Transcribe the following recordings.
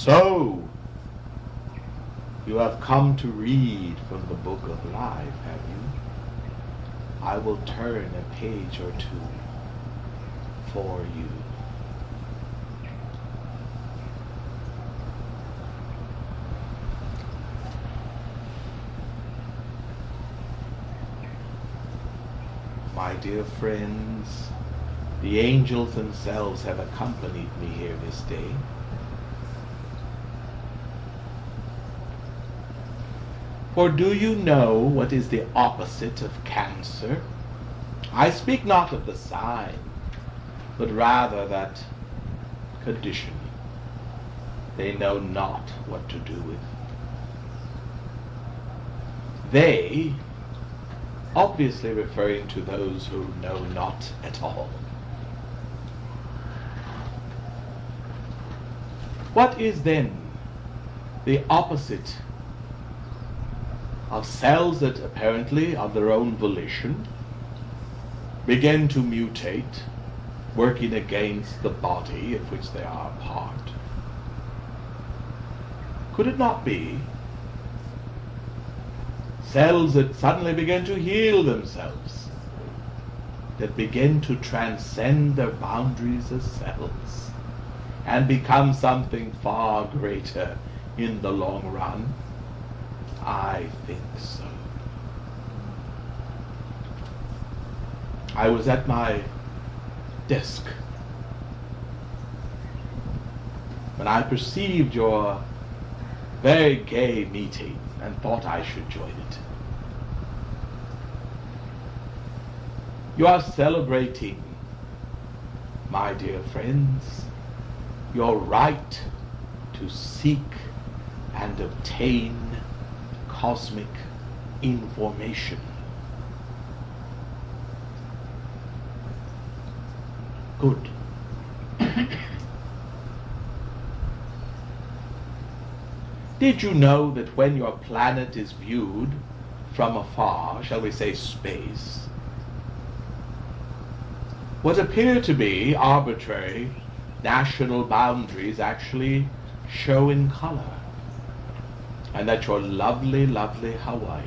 So, you have come to read from the book of life, have you? I will turn a page or two for you. My dear friends, the angels themselves have accompanied me here this day. For do you know what is the opposite of Cancer? I speak not of the sign, but rather that condition they know not what to do with. They, obviously referring to those who know not at all. What is then the opposite of cells that apparently, of their own volition, begin to mutate, working against the body of which they are a part? Could it not be cells that suddenly begin to heal themselves, that begin to transcend their boundaries as cells and become something far greater in the long run? I think so. I was at my desk when I perceived your very gay meeting and thought I should join it. You are celebrating, my dear friends, your right to seek and obtain cosmic information. Good. Did you know that when your planet is viewed from afar, shall we say space, what appear to be arbitrary national boundaries actually show in color, and that your lovely, lovely Hawaii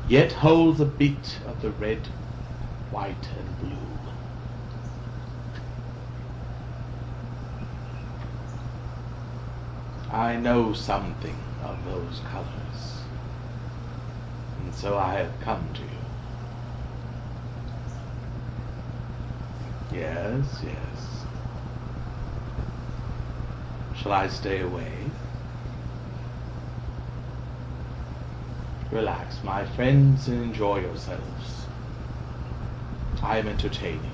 yet holds a bit of the red, white, and blue? I know something of those colors, and so I have come to you. Yes, yes. Shall I stay away? Relax, my friends, and enjoy yourselves. I am entertaining.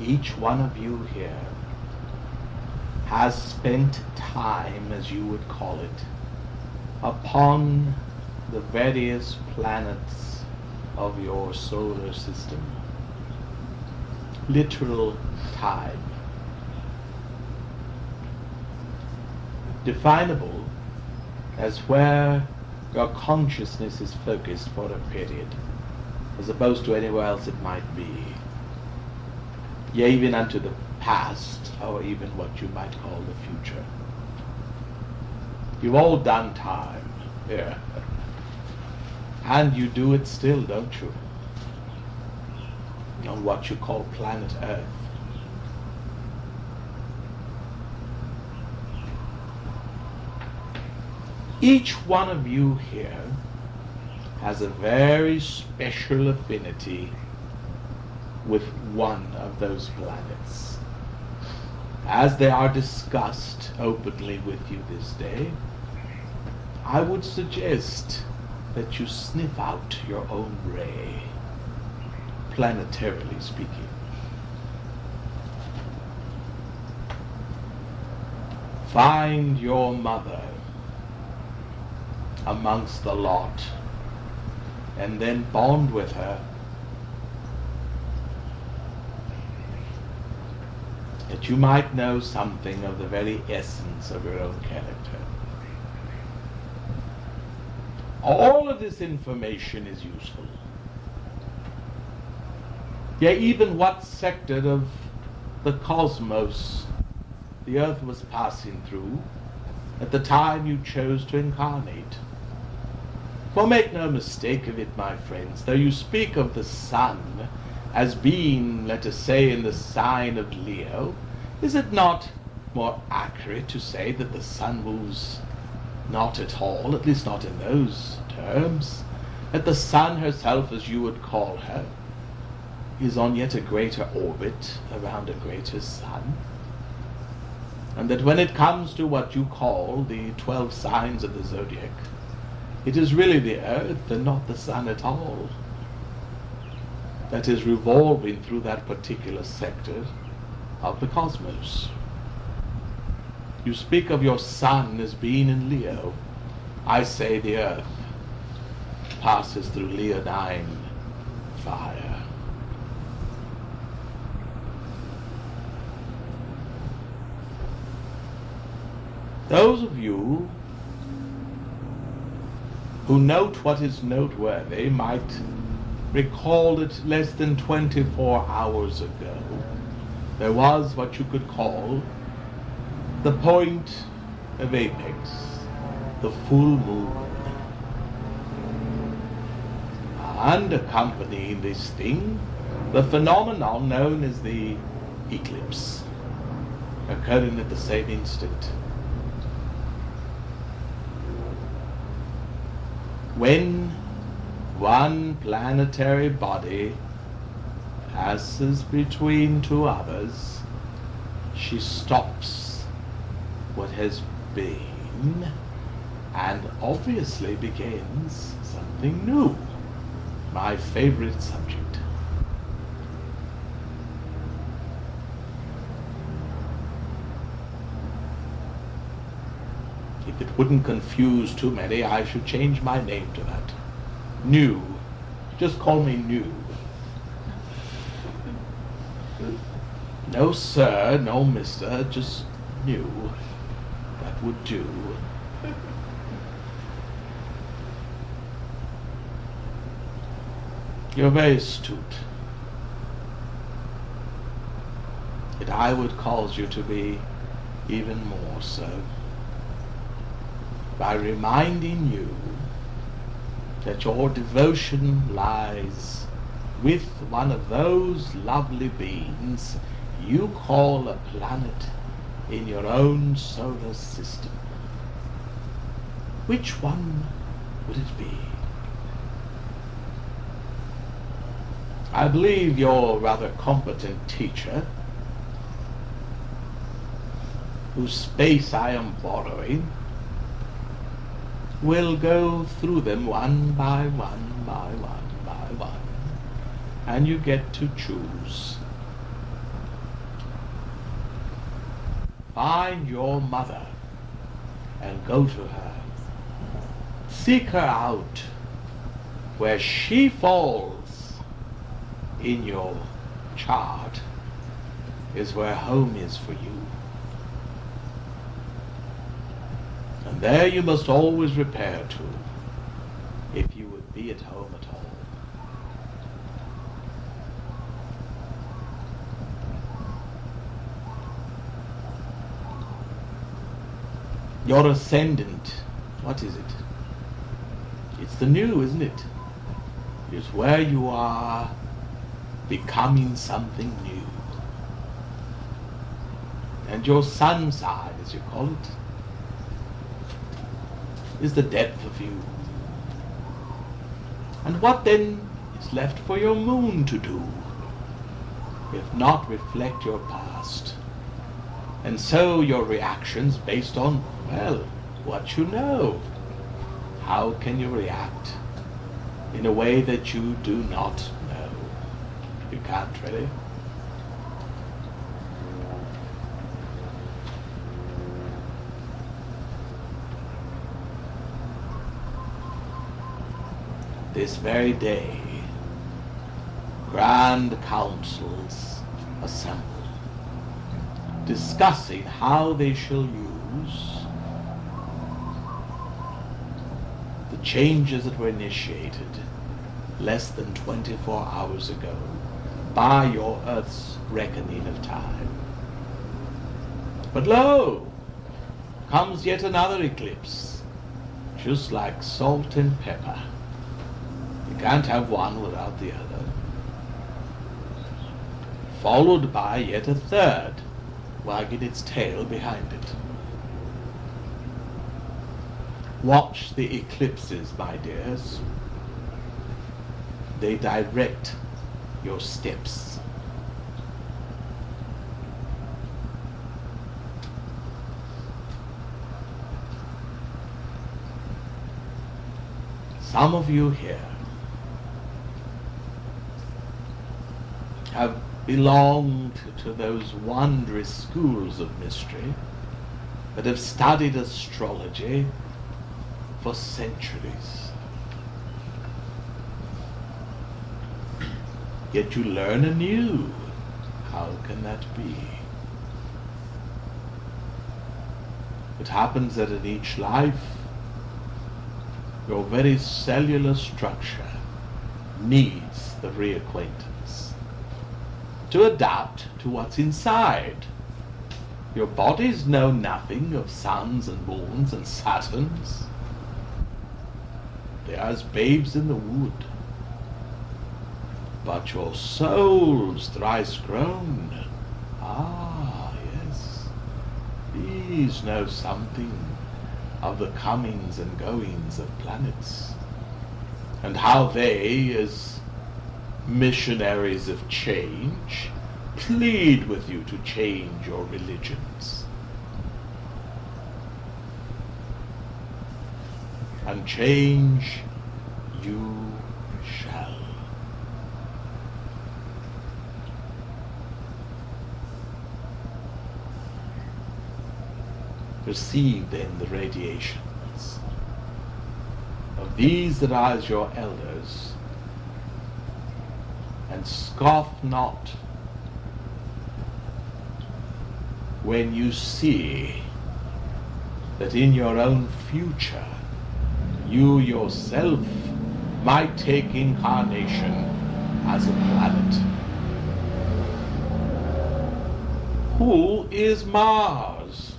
Each one of you here has spent time, as you would call it, upon the various planets of your solar system. Literal time. Definable as where your consciousness is focused for a period, as opposed to anywhere else it might be. Yea, even unto the past, or even what you might call the future. You've all done time here. And you do it still, don't you? On what you call planet Earth. Each one of you here has a very special affinity with one of those planets. As they are discussed openly with you this day, I would suggest that you sniff out your own ray, planetarily speaking. Find your mother amongst the lot, and then bond with her, that you might know something of the very essence of your own character. All of this information is useful. Yet even what sector of the cosmos the earth was passing through at the time you chose to incarnate. For make no mistake of it, my friends, though you speak of the sun as being, let us say, in the sign of Leo, is it not more accurate to say that the sun moves not at all, at least not in those terms, that the sun herself, as you would call her, is on yet a greater orbit around a greater sun? And that when it comes to what you call the 12 signs of the zodiac, it is really the earth and not the sun at all that is revolving through that particular sector of the cosmos. You speak of your sun as being in Leo. I say the earth passes through Leonine fire. Those of you who note what is noteworthy might recall that less than 24 hours ago there was what you could call the point of apex, the full moon. And accompanying this thing, the phenomenon known as the eclipse, occurring at the same instant. When one planetary body passes between two others, she stops what has been and obviously begins something new. My favorite subject. If it wouldn't confuse too many, I should change my name to that. New. Just call me New. No sir, no mister, just New. That would do. You're very astute. Yet I would cause you to be even more so by reminding you that your devotion lies with one of those lovely beings you call a planet in your own solar system. Which one would it be? I believe your rather competent teacher, whose space I am borrowing, will go through them one by one by one by one, and you get to choose. Find your mother and go to her. Seek her out. Where she falls in your chart is where home is for you. And there you must always repair to, if you would be at home at all. Your ascendant, what is it? It's the new, isn't it? It's where you are becoming something new. And your sun side, as you call it, is the depth of you. And what then is left for your moon to do, if not reflect your past? And so your reactions based on, well, what you know. How can you react in a way that you do not know? You can't really. This very day, grand councils assemble, discussing how they shall use the changes that were initiated less than 24 hours ago by your Earth's reckoning of time. But lo, comes yet another eclipse, just like salt and pepper. You can't have one without the other. Followed by yet a third, wagging its tail behind it. Watch the eclipses, my dears. They direct your steps. Some of you here have belonged to those wondrous schools of mystery that have studied astrology for centuries. Yet you learn anew. How can that be? It happens that in each life, your very cellular structure needs the reacquaintance to adapt to what's inside. Your bodies know nothing of suns and moons and Saturns. They are as babes in the wood. But your souls thrice grown, yes, these know something of the comings and goings of planets, and how they, as missionaries of change, plead with you to change your religions. And change you shall. Receive then the radiations of these that are as your elders, and scoff not when you see that in your own future you yourself might take incarnation as a planet. Who is Mars,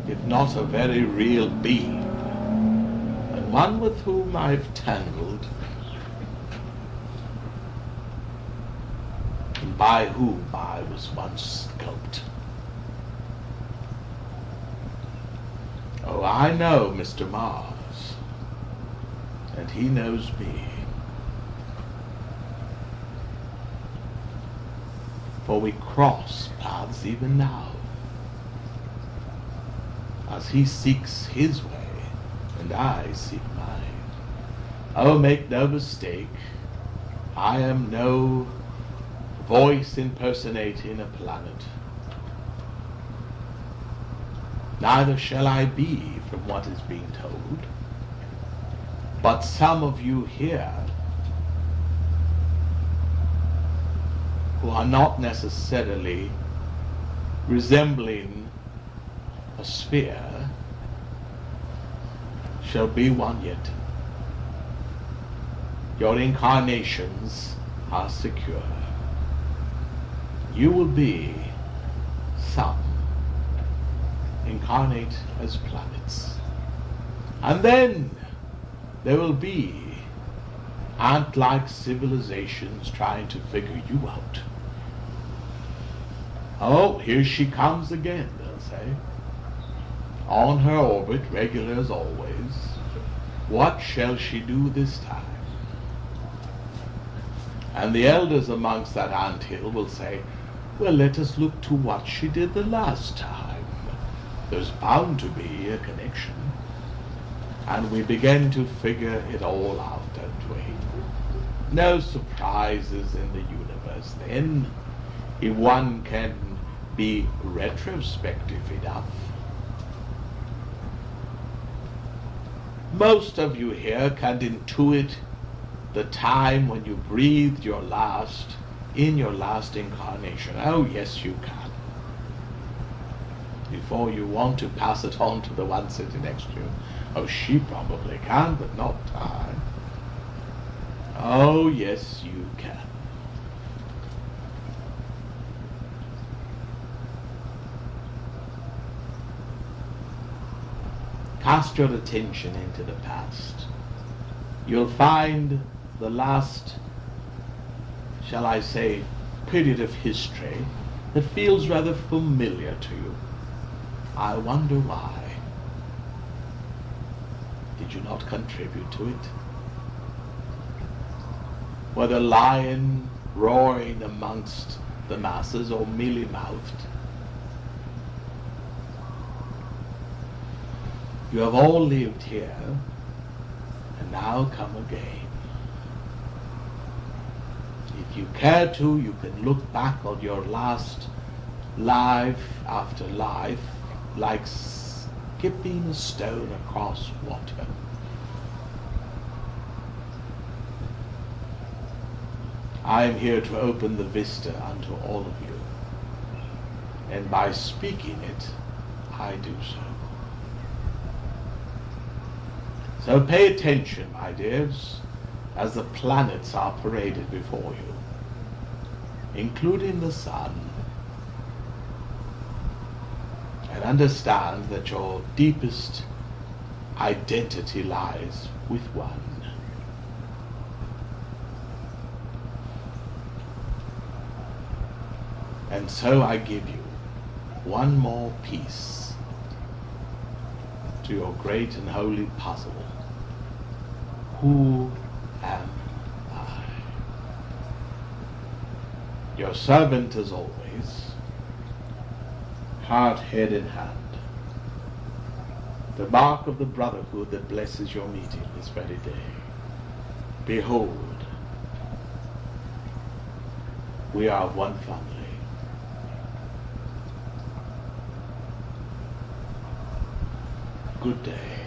if not a very real being, and one with whom I've tangled, and by whom I was once sculpted? Oh, I know Mr. Mars, and he knows me. For we cross paths even now, as he seeks his way, and I seek mine. Oh, make no mistake, I am no voice impersonating a planet. Neither shall I be from what is being told. But some of you here, who are not necessarily resembling a sphere, shall be one yet. Your incarnations are secure. You will be some incarnate as planets. And then there will be ant-like civilizations trying to figure you out. Oh, here she comes again, they'll say. On her orbit, regular as always. What shall she do this time? And the elders amongst that anthill will say, well, let us look to what she did the last time. There's bound to be a connection. And we begin to figure it all out, don't we? No surprises in the universe then, if one can be retrospective enough. Most of you here can intuit the time when you breathed your last in your last incarnation. Oh, yes, you can. before you want to pass it on to the one sitting next to you. Oh, she probably can, but not I. Oh, yes, you can. Cast your attention into the past. You'll find the last, shall I say, period of history that feels rather familiar to you. I wonder why. Did you not contribute to it? Were the lion roaring amongst the masses or mealy-mouthed? You have all lived here, and now come again. If you care to, you can look back on your last life after life like skipping a stone across water. I am here to open the vista unto all of you, and by speaking it, I do so. So pay attention, my dears, as the planets are paraded before you, including the sun, and understand that your deepest identity lies with one. And so I give you one more piece to your great and holy puzzle. Who am I? Your servant as always, heart, head, and hand. The mark of the brotherhood that blesses your meeting this very day. Behold, we are of one family. Good day.